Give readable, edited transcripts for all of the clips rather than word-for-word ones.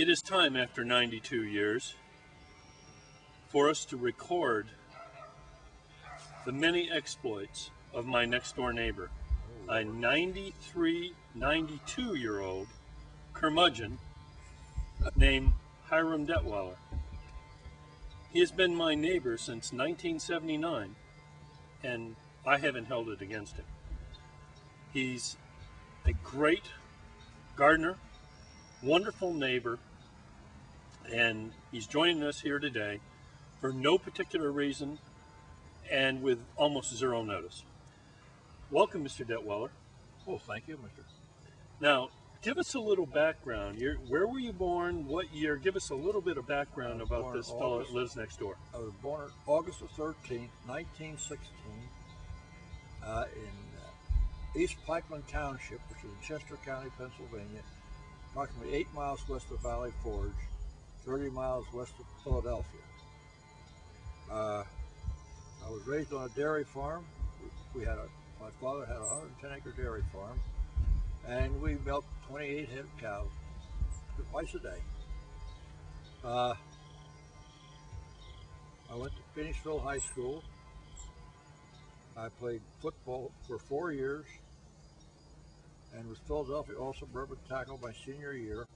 It is time after 92 years for us to record the many exploits of my next door neighbor, a 92-year-old curmudgeon named Hiram Detwiler. He has been my neighbor since 1979, and I haven't held it against him. He's a great gardener, wonderful neighbor, and he's joining us here today for no particular reason and with almost zero notice. Welcome, Mr. Detwiler. Oh, thank you, Mr. Now, give us a little background. Where were you born? What year? Give us a little bit of background about this fellow that lives next door. I was born August the 13th, 1916, in East Pikeland Township, which is in Chester County, Pennsylvania, approximately 8 miles west of Valley Forge, 30 miles west of Philadelphia. I was raised on a dairy farm. My father had a 110-acre dairy farm, and we milked 28 head of cows twice a day. I went to Phoenixville High School. I played football for 4 years and was Philadelphia All-Suburban Tackle my senior year.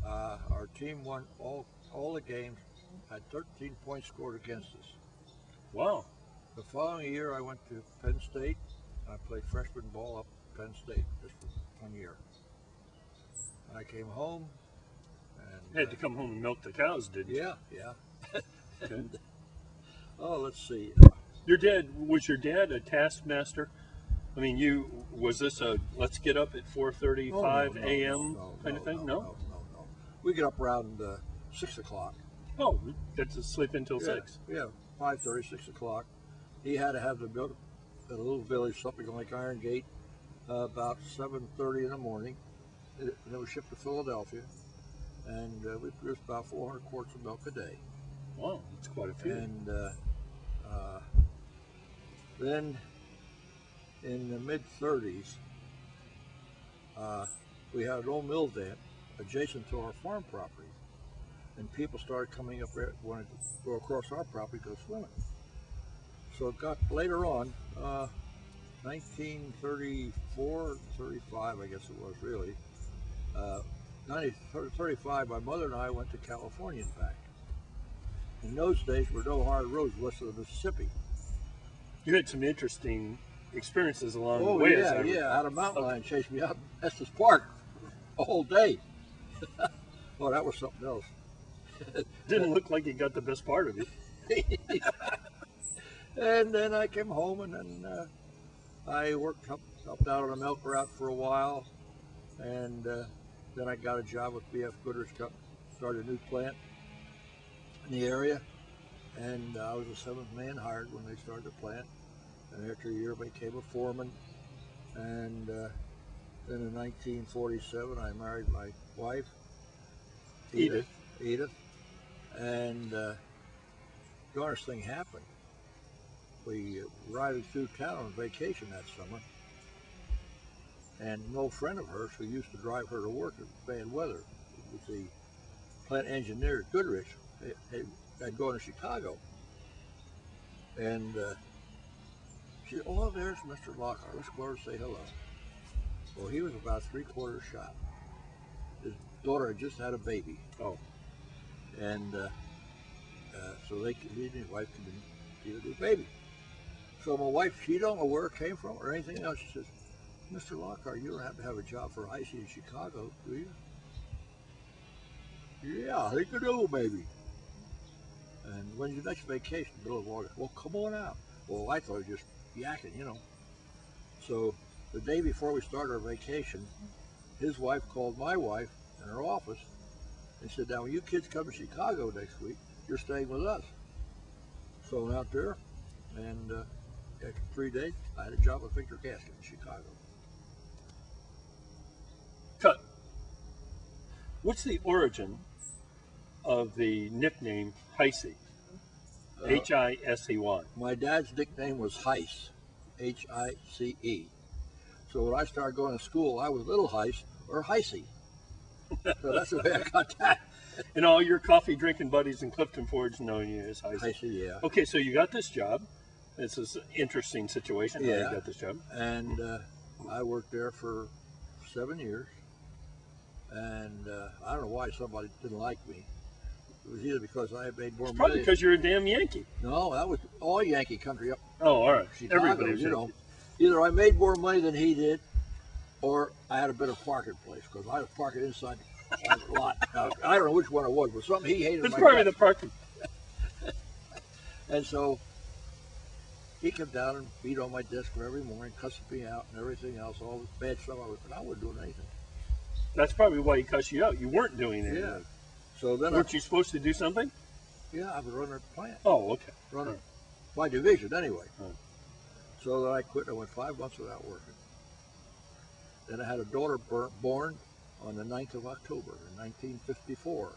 Our team won all the games, had 13 points scored against us. Wow. The following year I went to Penn State. I played freshman ball up at Penn State just for 1 year. And I came home. And You had to come home and milk the cows, didn't you? Yeah. Okay. And, let's see. Was your dad a taskmaster? I mean, was this a let's get up at 4:35 a.m. kind of thing? No. We get up around 6 o'clock. Oh, get to sleep until 6. Yeah, 5:30, 6 o'clock. He had to have the milk at a little village, something like Iron Gate, about 7:30 in the morning. And it was shipped to Philadelphia, and we produced about 400 quarts of milk a day. Wow, that's quite a few. And then in the mid-30s, we had an old mill dam adjacent to our farm property, and people started coming up there, wanted to go across our property to go swimming. So it got later on, 1934, 35, I guess it was really. 1935, my mother and I went to California and back. In those days, there were no hard roads west of the Mississippi. You had some interesting experiences along the way. I had a mountain lion chase me out in Estes Park a whole day. Oh, that was something else. Didn't look like you got the best part of it. And then I came home, and then I worked helped out on a milk route for a while, and then I got a job with B.F. Goodrich Company, started a new plant in the area, and I was the 7th man hired when they started the plant, and after a year I became a foreman, and then in 1947 I married my wife, Edith, and the darnest thing happened. We riding through town on vacation that summer, and an old friend of hers who used to drive her to work in bad weather, was the plant engineer at Goodrich, had gone to Chicago. And she said, "Oh, there's Mr. Lockhart. Let's go over and say hello." Well, he was about 3/4 shot. His daughter had just had a baby. Oh. And so he and his wife could see the new baby. So my wife, she don't know where it came from or anything else. She says, "Mr. Lockhart, you don't have to have a job for Icy in Chicago, do you?" "Yeah, I think I do, maybe." "And when's your next vacation?" "Middle of August." "Well, come on out." Well, I thought he was just yakking, you know. So the day before we started our vacation, his wife called my wife in her office and said, "Now, when you kids come to Chicago next week, you're staying with us." So I went out there, and after 3 days, I had a job with Victor Gasket in Chicago. Cut. What's the origin of the nickname Hisey? H-I-S-E-Y. My dad's nickname was Heiss, H-I-C-E. So when I started going to school, I was Little Heiss or Heisey. So that's the way I got that. And all your coffee drinking buddies in Clifton Forge know you as Heisey. I see, yeah. Okay, so you got this job. This is an interesting situation. Yeah. How you got this job. And I worked there for 7 years. And I don't know why somebody didn't like me. It was either because I had made more Probably money. because you're a damn Yankee. No, that was all Yankee country up Oh, all right. Chicago, Everybody was you know. Yankee. Either I made more money than he did, or I had a better parking place, because I was parking inside the lot. Now, I don't know which one it was, but something he hated. It's my probably guts. the parking. And so he came down and beat on my desk every morning, cussed me out and everything else, all this bad stuff. I wasn't doing anything. That's probably why he cussed you out. You weren't doing anything. Yeah. So then Weren't you supposed to do something? I was running a plant, Oh, okay. running my division anyway. Right. So then I quit. I went 5 months without working. Then I had a daughter born on the 9th of October in 1954.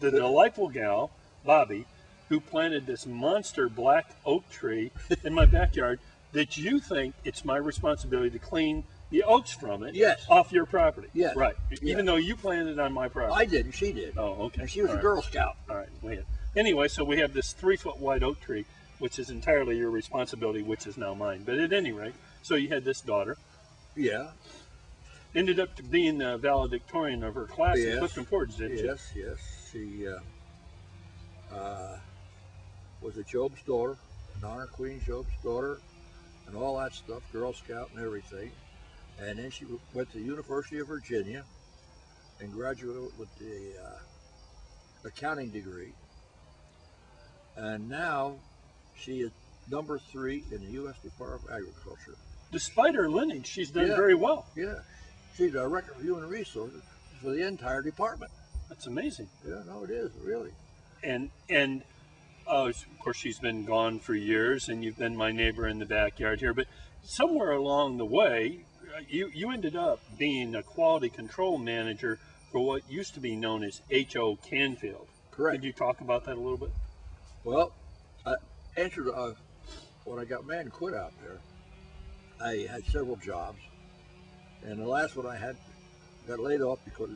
The delightful gal, Bobby, who planted this monster black oak tree in my backyard that you think it's my responsibility to clean the oaks from it Yes. off your property. Yes. Right. Yes. Even though you planted it on my property. I didn't. She did. Oh, okay. And she was All a right. Girl Scout. All right. Wait. Anyway, so we have this 3-foot wide oak tree, which is entirely your responsibility, which is now mine. But at any rate, so you had this daughter. Yeah. ended up being the valedictorian of her class at Clifton Forge, didn't she? Yes. She was a Job's daughter, an honor queen Job's daughter, and all that stuff, Girl Scout and everything. And then she went to the University of Virginia and graduated with the accounting degree. And now she is number 3 in the U.S. Department of Agriculture. Despite her lineage, she's done Yeah. very well. Yeah, she's Director of Human Resources for the entire department. That's amazing. Yeah, no, it is, really. And of course, she's been gone for years, and you've been my neighbor in the backyard here. But somewhere along the way, you ended up being a quality control manager for what used to be known as H.O. Canfield. Correct. Could you talk about that a little bit? Well, I answered, when I got mad and quit out there, I had several jobs, and the last one I had got laid off because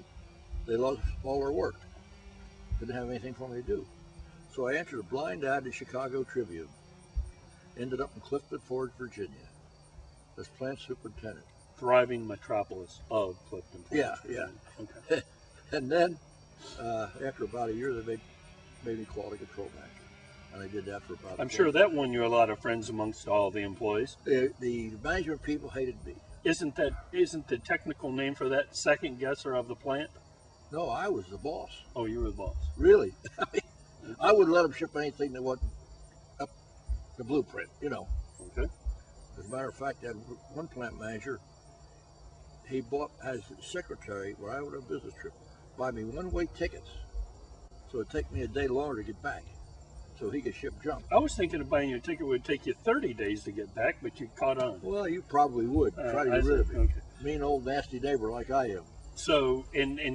they lost all their work. Didn't have anything for me to do. So I answered a blind ad in the Chicago Tribune. Ended up in Clifton Forge, Virginia, as plant superintendent. Thriving metropolis of Clifton Forge. Yeah. Okay. And then, after about a year, they made me quality control manager. And I did that for about I'm sure that won you a lot of friends amongst all the employees. The management people hated me. Isn't the technical name for that second guesser of the plant? No, I was the boss. Oh, you were the boss. Really. I wouldn't let them ship anything that wasn't up the blueprint, you know. Okay. As a matter of fact, that one plant manager, he has a secretary where I went on a business trip, buy me one-way tickets. So it'd take me a day longer to get back, so he could ship junk. I was thinking of buying you a ticket would take you 30 days to get back, but you caught on. Well, you probably would try to I get rid of see. me. Okay. Mean old nasty neighbor like I am. So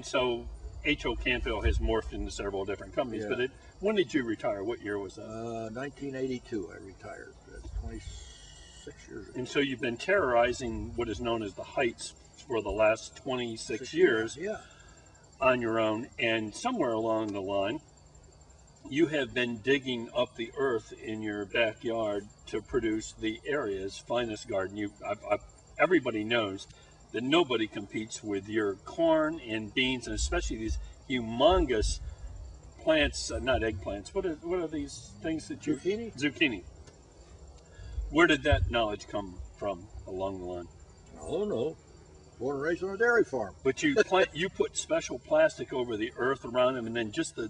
so H.O. Canfield has morphed into several different companies. Yeah. But when did you retire? What year was that? 1982, I retired. That's 26 years ago. And so you've been terrorizing what is known as the Heights for the last 26 years Yeah. on your own. And somewhere along the line, you have been digging up the earth in your backyard to produce the area's finest garden. Everybody knows that nobody competes with your corn and beans, and especially these humongous plants, not eggplants. What are these things that you... Zucchini? Zucchini. Where did that knowledge come from along the line? Oh, no. Born and raised on a dairy farm. But you put special plastic over the earth around them, and then just the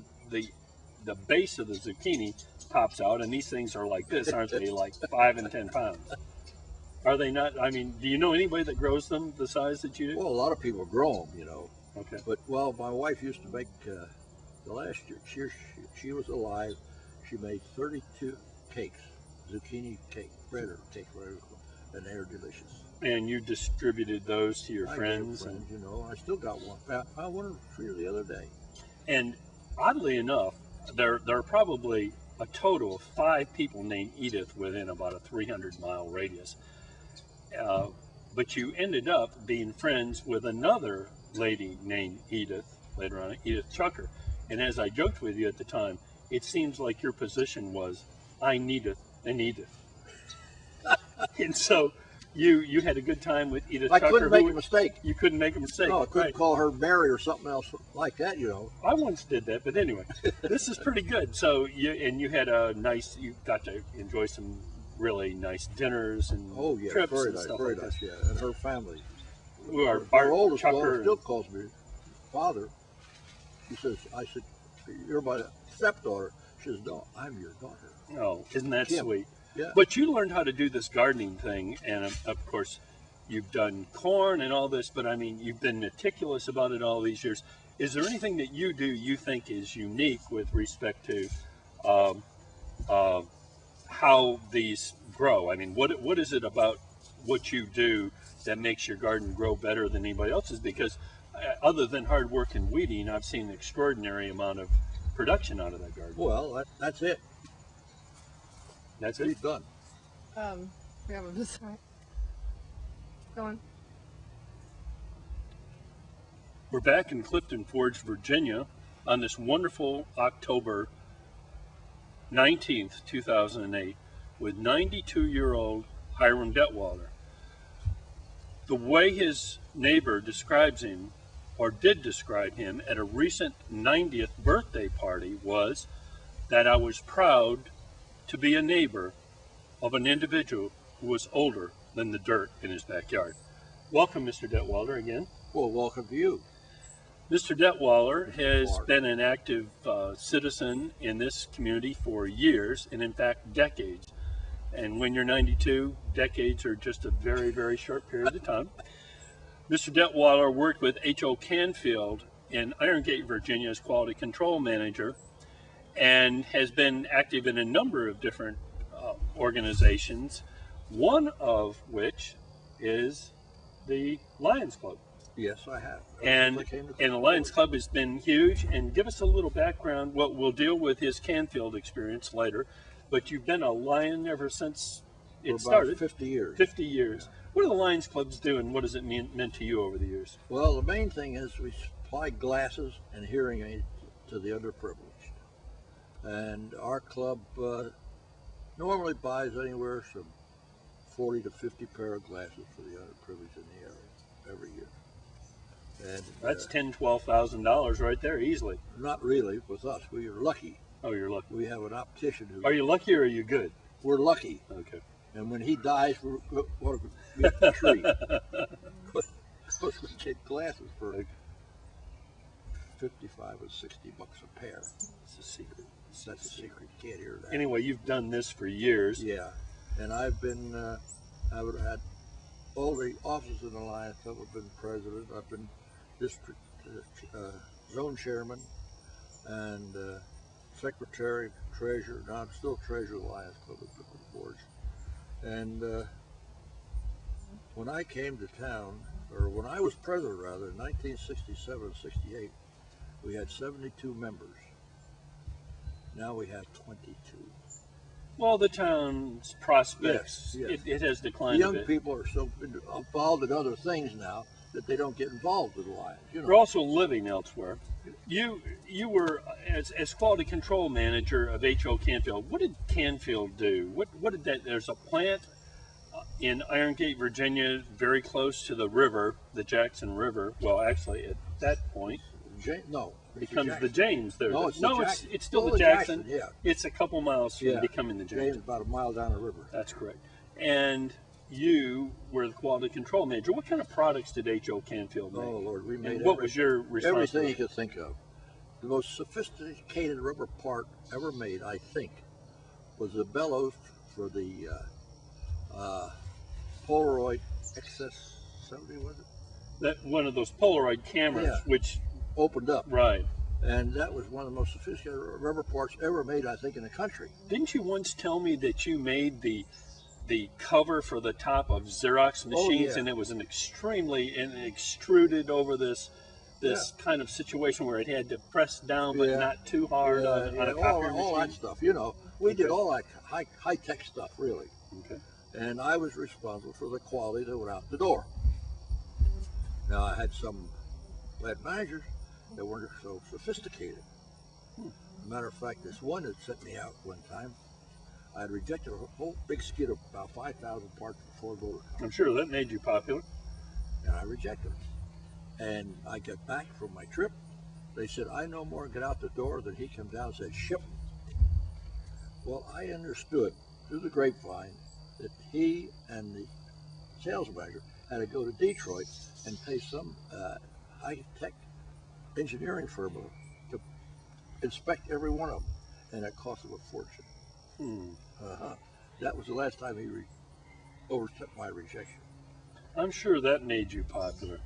base of the zucchini pops out, and these things are like this, aren't they? Like 5 and 10 pounds. Are they not? I mean, do you know anybody that grows them the size that you do? Well, a lot of people grow them, you know. Okay. But, well, my wife used to make, the last year she was alive, she made 32 cakes, zucchini cake, bread or cake, whatever it's called, and they are delicious. And you distributed those to your I friends? gave friends, you know. I still got one. I found one in the freezer the other day. And oddly enough, there are probably a total of 5 people named Edith within about a 300-mile radius. but you ended up being friends with another lady named Edith, later on, Edith Chucker. And as I joked with you at the time, it seems like your position was, I needeth an Edith. And so you had a good time with Edith Chucker. I couldn't make a mistake. You couldn't make a mistake. No, I couldn't right. call her Mary or something else like that, you know. I once did that, but anyway, this is pretty good. So you had a nice, you got to enjoy some really nice dinners and trips very and nice, stuff very like nice, that. yeah. And her family. Our oldest Chucker daughter still calls me father. She says, I said, you're my stepdaughter. She says, no, I'm your daughter. Oh, isn't that Kim. sweet? Yeah. But you learned how to do this gardening thing, and of course, you've done corn and all this, but I mean, you've been meticulous about it all these years. Is there anything that you do you think is unique with respect to how these grow? I mean, what is it about what you do that makes your garden grow better than anybody else's? Because other than hard work and weeding, I've seen an extraordinary amount of production out of that garden. Well, that's it. That's She's it. done. We have a visit. Go on. We're back in Clifton Forge, Virginia on this wonderful October 19th, 2008 with 92-year-old Hiram Detwiler. The way his neighbor describes him, or did describe him at a recent 90th birthday party, was that I was proud to be a neighbor of an individual who was older than the dirt in his backyard. Welcome, Mr. Detwiler, again. Well, welcome to you. Mr. Detwiler has been an active citizen in this community for years, and in fact, decades. And when you're 92, decades are just a very, very short period of time. Mr. Detwiler worked with H.O. Canfield in Iron Gate, Virginia as quality control manager, and has been active in a number of different organizations, one of which is the Lions Club. Yes, I have. And the Lions Club has been huge. And give us a little background. Well, we'll deal with his Canfield experience later, but you've been a Lion ever since it started. 50 years. 50 years. Yeah. What do the Lions Clubs do, and what has it meant to you over the years? Well, the main thing is we supply glasses and hearing aids to the underprivileged. And our club normally buys anywhere from 40 to 50 pair of glasses for the underprivileged in the area every year. And that's $10,000 to $12,000 right there, easily. Not really with us. We are lucky. Oh, you're lucky. We have an optician who. Are you lucky or are you good? We're lucky. Okay. And when he dies, we're going to meet the tree. Because we get glasses for 55 or 60 bucks a pair. It's a secret. That's a secret. You can't hear that. Anyway, you've done this for years. Yeah. And I've been, I've had all the offices in the Lions Club. I've been president. I've been district zone chairman and secretary, treasurer. Now I'm still treasurer of the Lions Club at Clifton Forge. And when I came to town, or when I was president rather, in 1967, 68, we had 72 members. Now we have 22. Well, the town's prospects, yes. It has declined The young a bit. people are so involved in other things now that they don't get involved with the Lions. You know. We're also living elsewhere. You were, as quality control manager of H.O. Canfield, what did Canfield do? What did that, there's a plant in Iron Gate, Virginia, very close to the river, the Jackson River. Well, actually, at that point, No. becomes the James there. No, it's still the Jackson. Yeah. It's a couple miles from becoming the James. James, about a mile down the river. That's correct. And you were the quality control manager. What kind of products did H.O. Canfield make? Oh, Lord, we made what was your responsibility? everything you could think of. The most sophisticated rubber part ever made, I think, was the bellows for the Polaroid XS70, was it? That one of those Polaroid cameras, which opened up. Right. And that was one of the most sophisticated rubber parts ever made, I think, in the country. Didn't you once tell me that you made the cover for the top of Xerox machines, and it was an extruded over this kind of situation where it had to press down but not too hard on a copier machine? All that stuff, you know. We did all that high-tech stuff, really. Okay. and I was responsible for the quality that went out the door. Now, I had some plant managers that weren't so sophisticated. Matter of fact, this one that sent me out one time, I had rejected a whole big skid of about 5,000 parts before motor car. I'm sure that made you popular. And I rejected it. And I got back from my trip. They said, I no more get out the door than he comes out and said, ship. Well, I understood through the grapevine that he and the sales manager had to go to Detroit and pay some high-tech engineering firm to inspect every one of them, and it cost him a fortune. That was the last time he overstepped my rejection. I'm sure that made you popular.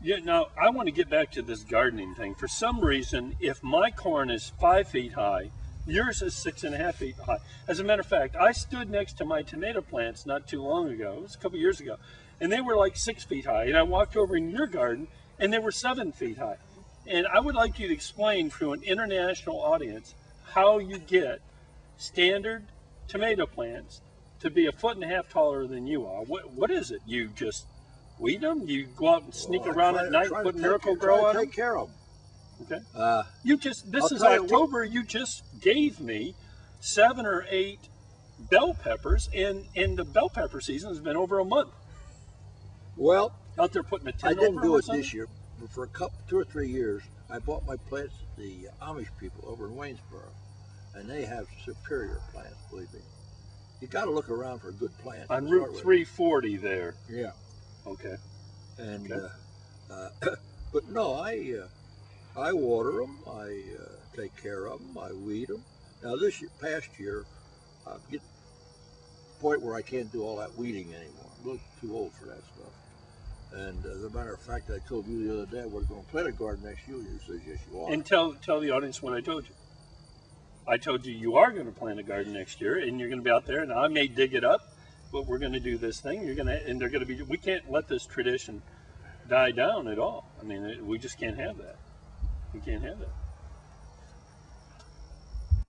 Yeah, now, I want to get back to this gardening thing. For some reason, if my corn is 5 feet high, yours is 6.5 feet high. As a matter of fact, I stood next to my tomato plants not too long ago, it was a couple years ago, and they were like 6 feet high. And I walked over in your garden, and they were 7 feet high. And I would like you to explain to an international audience how you get standard tomato plants to be 1.5 feet taller than you are. What is it? You just weed them? You go out and sneak around at night, put Miracle-Gro on them? Take care of them. Okay. This is October. You just gave me 7 or 8 bell peppers, and the bell pepper season has been over a month. Well, out there putting a tin I didn't over do them or it something? this year, but for 2 or 3 years, I bought my plants at the Amish people over in Waynesboro, and they have superior plants, believe me. You got to look around for good plants. On Route 340 there. Yeah. Okay. And but no, I water them, I take care of them, I weed them. Now this past year, I get to the point where I can't do all that weeding anymore. I'm a little too old for that stuff. And as a matter of fact, I told you the other day we're going to plant a garden next year. You said yes, you are. And tell the audience what I told you. I told you you are going to plant a garden next year, and you're going to be out there. And I may dig it up, but we're going to do this thing. And they're going to be. We can't let this tradition die down at all. I mean, we just can't have that. We can't have that.